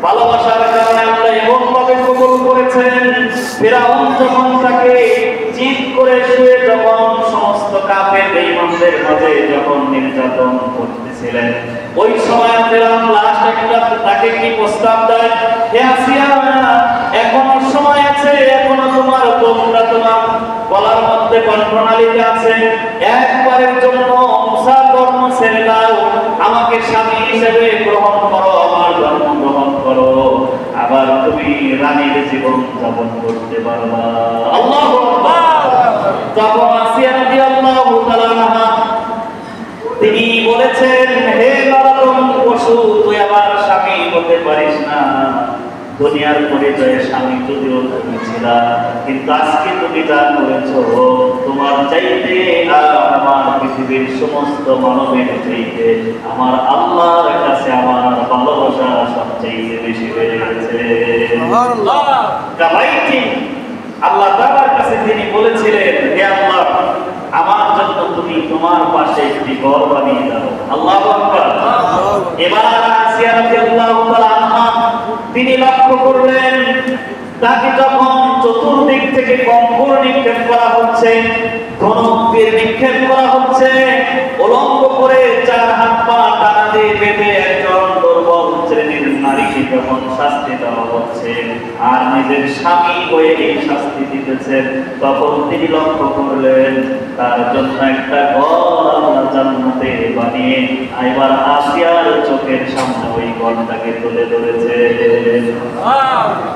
ভালোবাসার কারণে আল্লাহ এমন ভাবে কবুল করেছেন। ফিরাউন যখন তাকে জিদ করে শুয়ে যখন সমস্ত কাফের বেঈমানদের মাঝে যখন নির্যাতন করতেছিলেন, ওই সময় ফিরাউন লাস্ট একটা তাকে কি প্রস্তাব দেয়, হে আসিয়া, এখনো সময় আছে, এখনো তোমার দমটা তোমার গলার মধ্যে কণ্ঠনালীতে আছে, একবারের জন্য মুসা ধর্ম ছেড়ে দাও, আমাকে স্বামী হিসেবে গ্রহণ করো, আমার ধর্ম গ্রহণ করো, আবার তুমি রানীর জীবন যাপন করতে পারবা। আল্লাহু আকবার। তখন আসিয়া রাদিয়াল্লাহু তাআলা আনহা তিনি বলেছেন, হে নরম পশু, তুই আমার স্বামী হতে পারিস না। দুনিয়ার পরিচয়ে স্বামী যদিও তুমি ছিলা, কিন্তু আজকে তুমি যা করেছো, তোমার চাইতে আর আমার পৃথিবীর সমস্ত মানবের চাইতে আমার আল্লাহর কাছে আমার ভালোবাসা সবচেয়ে বেশি বেড়ে গেছে। সুবহানাল্লাহ। আল্লাহ তাআলার কাছে তিনি বলেছিলেন, হে আল্লাহ, আমার জন্য তুমি তোমার পাশে একটি ঘর বানিয়ে দাও। আল্লাহু আকবার। এবার আসিয়া রাদিয়াল্লাহু তাআলা আনহা তিনি লক্ষ্য করলেন, তাকে যখন চতুর্দিক থেকে কঙ্কর নিক্ষেপ করা হচ্ছে, ধনুকের নিক্ষেপ করা হচ্ছে, উলঙ্গ করে চার হাত পা টানা দিয়ে বেঁধে একজন দুর্বল শ্রেণীর নারীকে যখন শাস্তি দেওয়া হচ্ছে, আর নিজের স্বামী হয়ে এই শাস্তি দিতেছেন, তখন তিনি লক্ষ্য করলেন তার জন্য একটা ঘর আল্লাহ জান্নাতে বানিয়ে এবার আসিয়ার চোখের সামনে ওই ঘরটাকে তুলে ধরেছে।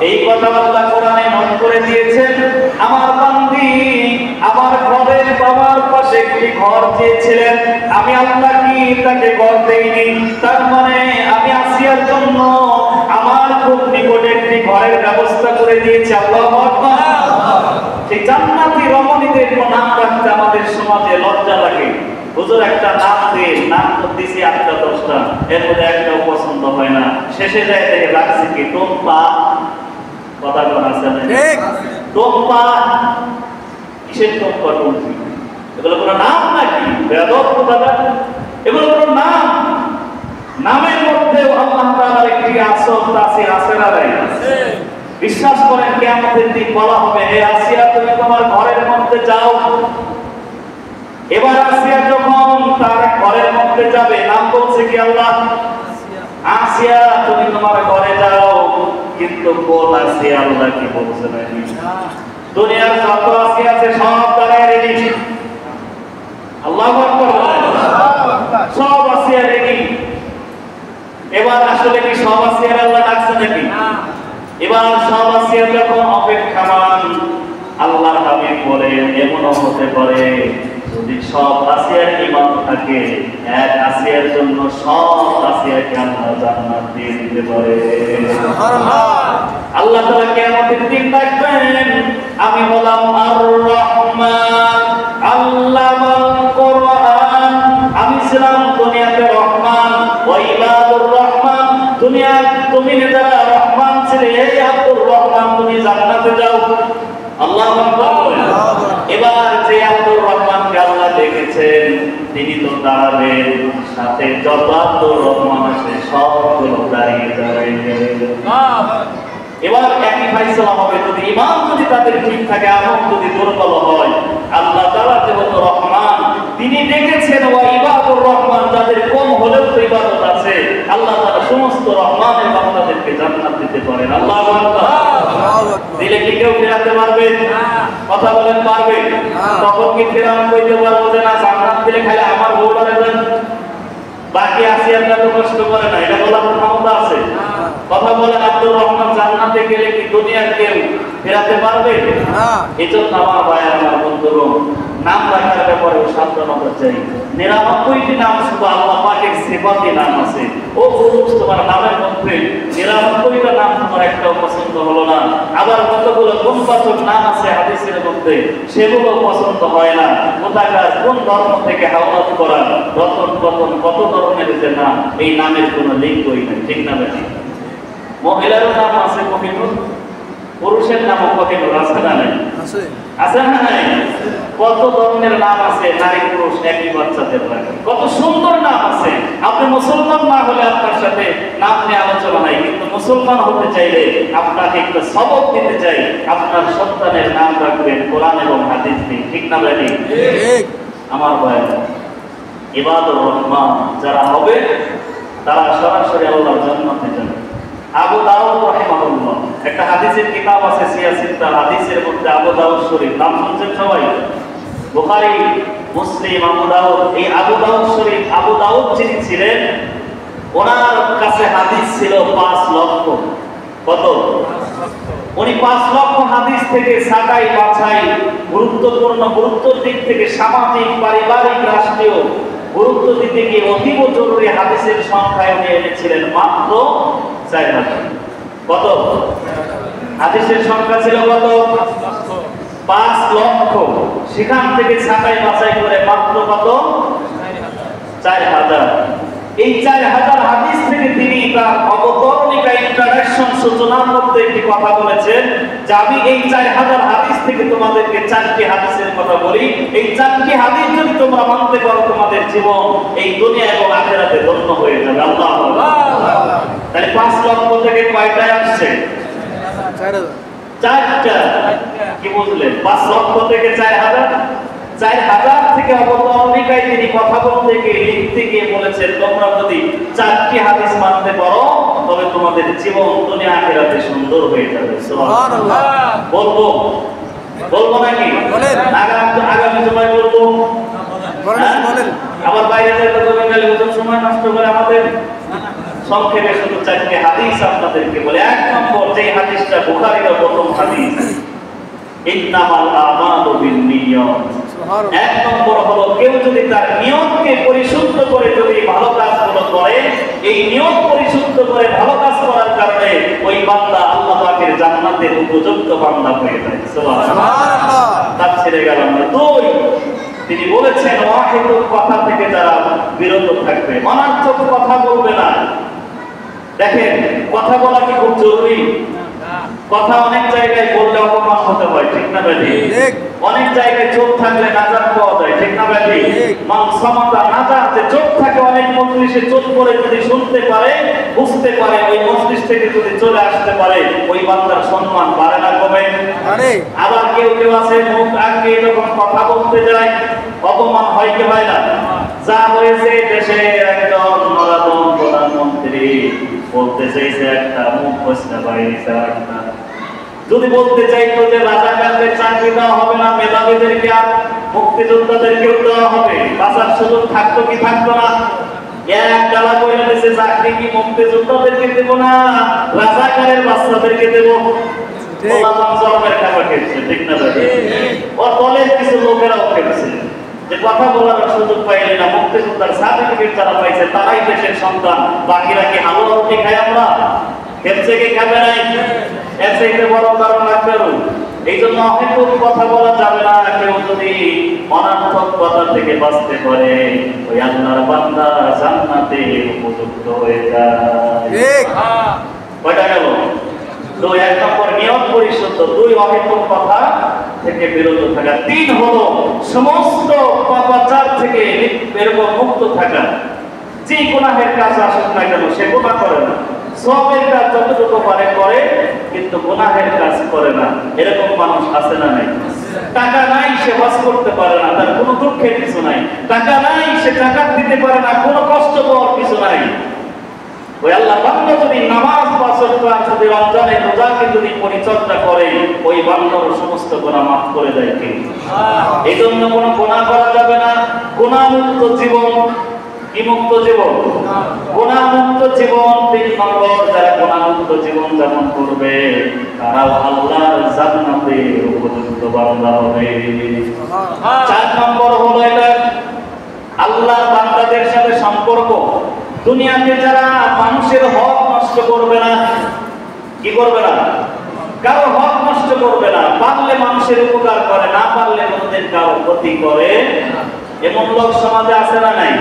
এই কথা আল্লাহ কোরআনে নোট করে দিয়েছেন, আমার বান্দি আমার ঘরের বাবার পাশে একটি ঘর চেয়েছিলেন, আমি আল্লাহ কি তাকে ঘর দেইনি? তার মানে আমি আসিয়ার জন্য আমার খুব নিকটে একটি ঘরের ব্যবস্থা করে দিয়েছি। আল্লাহু আকবার। সেই জান্নাতি রমণীদের নাম রাখতে আমাদের সমাজে লজ্জা লাগে। হুজুর একটা নাম দিয়ে নাম তো দিছি 8টা 10টা, এর মধ্যে একটাও পছন্দ হয় না, শেষে যায় দেখে রাখছি কি টোম্পা। কথা কোন আছে না? ঠিক। টোম্পা, কিসের টোম্পা? টুম্পি। এগুলো কোনো নাম নাকি? বেয়াদব কথা। এগুলো কোনো নাম? নামের মধ্যেও আল্লাহ তাআলার একটি আসল তাসির আছে না নাই? আছে। বিশ্বাস করেন কিয়ামতের দিন বলা হবে, হে আসিয়া, তুমি তোমার ঘরের মধ্যে যাও। এবার আসিয়া যখন তার ঘরের মধ্যে যাবে, নাম বলছে কি আল্লাহ, আসিয়া তুমি তোমার ঘরে যাও, কিন্তু কোন আসিয়া আল্লাহ কি বলছে নাকি? দুনিয়ার যত আসিয়া আছে সব দাঁড়ায় রেডি। আল্লাহু আকবার। সব আসিয়া রেডি। এবার আসলে কি সব আসিয়া আল্লাহ ডাকছে নাকি? এবার সব আসিয়া যখন অপেক্ষামান, আল্লাহর হাবিব বলেন, এমনও হতে পারে যদি সব আসিয়ার ঈমান থাকে, এক আসিয়ার জন্য সব আসিয়াকে আল্লাহ জান্নাত দিয়ে দিতে পারে। সুবহানাল্লাহ। আল্লাহ তাআলা কিয়ামতের দিন ডাকবেন, আমি হলাম আর রহমান আল্লামাল কোরআন, আমি ছিলাম দুনিয়াতে রহমান, ওয়া ইবাদুর রহমান, দুনিয়া তুমি যারা রহমান ছিলে, এই আব্দুর রহমান তুমি জান্নাতে যাও। আল্লাহু আকবার। এবার যে আব্দুর রহমানকে আল্লাহ দেখেছেন, তিনি তো দাঁড়াবেন, সাথে যত আব্দুর রহমান আছে সবগুলো দাঁড়িয়ে দাঁড়িয়ে। এবার একই ফাইসালা হবে, যদি ঈমান যদি তাদের ঠিক থাকে, আমল যদি দুর্বল হয়, আল্লাহ তাআলা যেহেতু রহমান, তিনি ডেকেছেন ওয়া ইবাদুর রহমান, যাদের কম হলেও তো ইবাদত আছে, আল্লাহ তাআলা সমস্ত রহমানের বান্দাদেরকে জান্নাত দিতে পারেন। আল্লাহু আকবার। দিলে কি কেউ ফেরাতে পারবে? কথা বলেন, পারবে? তখন কি ফেরানো কইতে পারবো যে না, জান্নাত দিলে খালি আমার বউটারে দেন, বাকি আসিয়ারটা তো কষ্ট করে না, এটা বলার ক্ষমতা আছে? কথা বলেন, আব্দুর রহমান জান্নাতে গেলে কি দুনিয়ার কেউ ফেরাতে পারবে? না। এজন্য আমার ভাই, আমার বন্ধুগণ, নাম রাখার ব্যাপারে সাবধানতা চাই। 99টি নাম শুধু আল্লাহ পাকের সিফাতি নাম আছে। ও পুরুষ, তোমার নামের মধ্যে 99টা নাম তোমার একটাও পছন্দ হলো না, আবার কতগুলো গুণবাচক নাম আছে হাদিসের মধ্যে, সেগুলো পছন্দ হয় না। কোথাকার কোন ধর্ম থেকে হাওলাত করা, রতন পতন, কত ধরনের যে নাম, এই নামের কোনো লিঙ্কই নেই। ঠিক না ভাই? মহিলারও নাম আছে কোহিনূর, পুরুষের নামও কোহিনূর আছে না নাই? আছে। আছে না নাই? কত ধরনের নাম আছে, নারী পুরুষ একই বাচ্চাদের লাগে, কত সুন্দর নাম আছে। আপনি মুসলমান না হলে আপনার সাথে নাম নিয়ে আলোচনা নাই, কিন্তু মুসলমান হতে চাইলে আপনাকে একটা সবক দিতে চাই, আপনার সন্তানের নাম রাখবেন কোরআন এবং হাদিস দিয়ে, ঠিক না ভাই? ঠিক। আমার ভাই, ইবাদুর রহমান যারা হবে তারা সরাসরি আল্লাহর জান্নাতে যাবে। আবু দাউদ রাহিমাহুল্লাহ, একটা হাদিসের কিতাব আছে সিয়াসিত্তা, হাদিসের মধ্যে আবু দাউদ শরীফ, নাম শুনছেন সবাই? বুখারী, মুসলিম, আবু দাউদ। এই আবু দাউদ শরীফ, আবু দাউদ যিনি ছিলেন ওনার কাছে হাদিস ছিল 5 লক্ষ। কত? উনি 5 লক্ষ হাদিস থেকে ছাঁটাই বাছাই গুরুত্বপূর্ণ, গুরুত্বের দিক থেকে সামাজিক, পারিবারিক, রাষ্ট্রীয় গুরুত্ব দিতে গিয়ে অতীব জরুরি হাদিসের সংখ্যা উনি এনেছিলেন মাত্র 4000। কত? হাদিসের সংখ্যা ছিল কত? 5 লক্ষ। সেখান থেকে ছাঁটাই বাছাই করে মাত্র কত? 4000। এই 4000 হাদিস থেকে তিনি তার অবতরণিকা ইন্ট্রোডাকশন সূচনার মধ্যে একটি কথা বলেছেন যে আমি এই 4000 হাদিস থেকে তোমাদেরকে 4টি হাদিসের কথা বলি। এই 4টি হাদিস যদি তোমরা মানতে পারো তোমাদের জীবন এই দুনিয়া এবং আখিরাতে ধন্য হয়ে যাবে। আল্লাহ। তাহলে 5 লক্ষ থেকে কয়টায় আসছে? 4টা। কি বুঝলেন? 5 লক্ষ থেকে 4000, 4000 থেকে অবতরণিকায় তিনি কথা বলতে গিয়ে, লিখতে গিয়ে বলেছেন তোমরা যদি 4টি হাদিস মানতে পারো তবে তোমাদের জীবন দুনিয়া আখিরাতে সুন্দর হয়ে যাবে। সুবহানাল্লাহ। বলবো নাকি? বলেন। আগামী সময় বলবো। বলেন। আবার বাইরে যেতে হবে গেলে ওজন সময় নষ্ট করে আমাদের। সংক্ষেপে শুধু 4টি হাদিস আপনাদেরকে বলে। 1 নম্বর যে হাদিসটা বুখারীর প্রথম হাদিস, ইন্নামাল আমালু বিন্নিয়াত। 1 নম্বর হলো কেউ যদি তার নিয়তকে পরিশুদ্ধ করে যদি ভালো কাজগুলো করে, এই নিয়ত পরিশুদ্ধ করে ভালো কাজ করার কারণে ওই বান্দা আল্লাহ পাকের জান্নাতের উপযুক্ত বান্দা হয়ে যায়। সুবহানাল্লাহ। তাফসীরে গেলাম না। 2, তিনি বলেছেন ওয়াহিদুল কথা থেকে যারা বিরত থাকবে, অনর্থক কথা বলবে না। দেখেন, কথা বলা কি খুব জরুরি? কথা অনেক জায়গায় বললে অপমান হতে হয়, ঠিক না ভাই? ঠিক। অনেক জায়গায় চোখ থাকলে নাজাত পাওয়া যায়, ঠিক না ভাই? ঠিক। মান সমাতা নাজাত, যে চোখ থাকে অনেক মজলিসে, চোখ করে যদি শুনতে পারে, বুঝতে পারে, ওই মজলিস থেকে যদি চলে আসতে পারে, ওই বান্দার সম্মান বাড়ে না কমে? বাড়ে। আবার কেউ আছে মুখ আগে যখন কথা বলতে যায় অপমান হয় কি হয় না? যা হয়েছে দেশে একজন নরাধম প্রধানমন্ত্রী বলতে চাইছে একটা, মুখ ফসকা বাইরেছে একটা। যদি বলতে চাইতো যে রাজাকারদের চাকরি দেওয়া হবে না, মেধাবীদেরকে আর মুক্তিযোদ্ধাদেরকেও দেওয়া হবে, বাঁচার সুযোগ থাকতো কি থাকতো না? এক গালা কইরা দিয়েছে চাকরি কি মুক্তিযোদ্ধাদেরকে দেব না, রাজাকারের বাচ্চাদেরকে দেব। জন্মের খাবার খেয়েছে, ঠিক না ভাই? ওর দলের কিছু লোকেরাও খেয়েছে যে কথা বলার সুযোগ পাইলে না, মুক্তিযোদ্ধার সার্টিফিকেট যারা পাইছে তারাই দেশের সন্তান, বাকিরা কি হালুয়া রুটি খাই আমরা? খেপছে কি খাবে নাই? এর চাইতে বড় কারণ লাগবে। এই জন্য অহেতুক কথা বলা যাবে না। কেউ যদি অনর্থক কথা থেকে বাঁচতে পারে, ওই আল্লাহর বান্দা জান্নাতে উপযুক্ত হয়ে যায়। ঠিক। কয়টা গেল? 2, 1 নম্বর নিয়ত পরিশুদ্ধ, 2 অহেতুক কথা থেকে বিরত থাকা, 3 হলো সমস্ত পাপাচার থেকে এরকম মুক্ত থাকা। যে গুনাহের কাজ আসুক না কেন সে গুনাহ করে না, সওয়াবের কাজ যতটুকু পারে করে, কিন্তু গুনাহের কাজ করে না। এরকম মানুষ আছে না নাই? টাকা নাই সে হজ করতে পারে না, তার কোনো দুঃখের কিছু নাই। টাকা নাই সে যাকাত দিতে পারে না, কোনো কষ্ট পাওয়ার কিছু নাই। ওই আল্লাহ বান্দা যদি নামাজ বা সদকা, যদি রমজানের রোজাকে যদি পরিচর্যা করে, ওই বান্দার সমস্ত গুনাহ মাফ করে দেয় কে? এই জন্য কোনো গুনাহ করা যাবে না। গুনাহমুক্ত জীবন, বিমুক্ত জীবন, গুনাহমুক্ত জীবন। 3 নম্বর, যারা গুনাহমুক্ত জীবন যাপন করবে তারাও আল্লাহর জান্নাতে উপযুক্ত বান্দা হবে। 4 নম্বর হলো এটা আল্লাহর বান্দাদের সাথে সম্পর্ক। দুনিয়াতে যারা মানুষের হক নষ্ট করবে না, কি করবে না? কারো হক নষ্ট করবে না। পারলে মানুষের উপকার করে, না পারলে কোনদিন কারো ক্ষতি করে এমন লোক সমাজে আছে না নাই?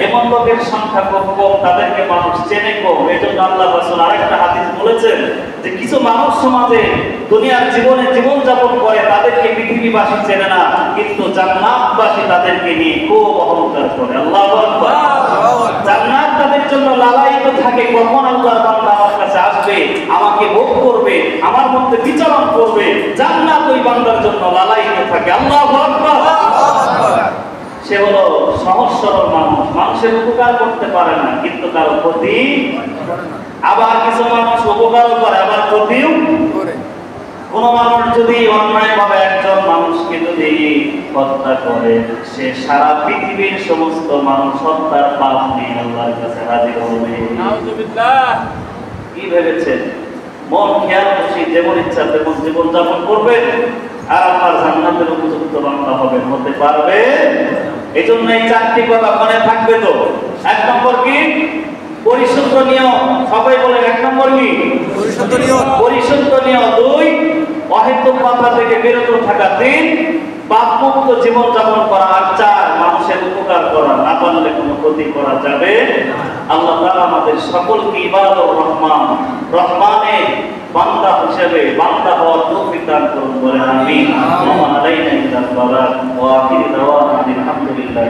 এমন লোকের সংখ্যা খুব কম, তাদেরকে মানুষ চেনে কম। এজন্য আল্লাহ রাসূল আরেকটা হাদিস বলেছেন যে কিছু মানুষ সমাজে দুনিয়ার জীবনে জীবন যাপন করে, তাদেরকে পৃথিবীবাসী চেনে না, কিন্তু জান্নাতবাসী তাদেরকে নিয়ে খুব অহংকার করে। আল্লাহু আকবার। জান্নাত তাদের জন্য লালায়িত থাকে, কখন আল্লাহর বান্দা আমার কাছে আসবে, আমাকে ভোগ করবে, আমার মধ্যে বিচরণ করবে। জান্নাত ওই বান্দার জন্য লালায়িত থাকে। আল্লাহু আকবার। সে হলো সহজ সরল মানুষ, মানুষের উপকার করতে পারে না কিন্তু কারো ক্ষতি। আবার কিছু মানুষ উপকারও করে আবার ক্ষতিও করে। কোন মানুষ যদি অন্যায়ভাবে একজন মানুষকে যদি হত্যা করে, সে সারা পৃথিবীর সমস্ত মানুষ হত্যার পাপ নিয়ে আল্লাহর কাছে হাজির হবে। নাউযুবিল্লাহ। কি ভেবেছেন? মন খেয়াল খুশি যেমন ইচ্ছা তেমন জীবন যাপন করবেন আর আল্লাহর জান্নাতের উপযুক্ত বান্দা হবেন, হতে পারবে? এই জন্য এই চারটি কথা মনে থাকবে। তো এক নম্বর কি? পরিশুদ্ধ নিয়ম। সবাই বলেন এক নম্বর কি? পরিশুদ্ধ নিয়ম। পরিশুদ্ধ নিয়ম। 2, অহেতুক কথা থেকে বিরত থাকা। 3, পাপমুক্ত জীবন যাপন করা। আর 4, মানুষের উপকার করা, না পারলে কোনো ক্ষতি করা যাবে না। আল্লাহ তাআলা আমাদের সকলকে ইবাদুর রহমান, রহমানের বান্দা হিসেবে বান্দা হওয়ার তৌফিক দান করুন বলেন আমিন। ওয়া আলাইনা ইল্লাল বালাগ ওয়া আখিরু দাওয়ানা আলহামদুলিল্লাহ।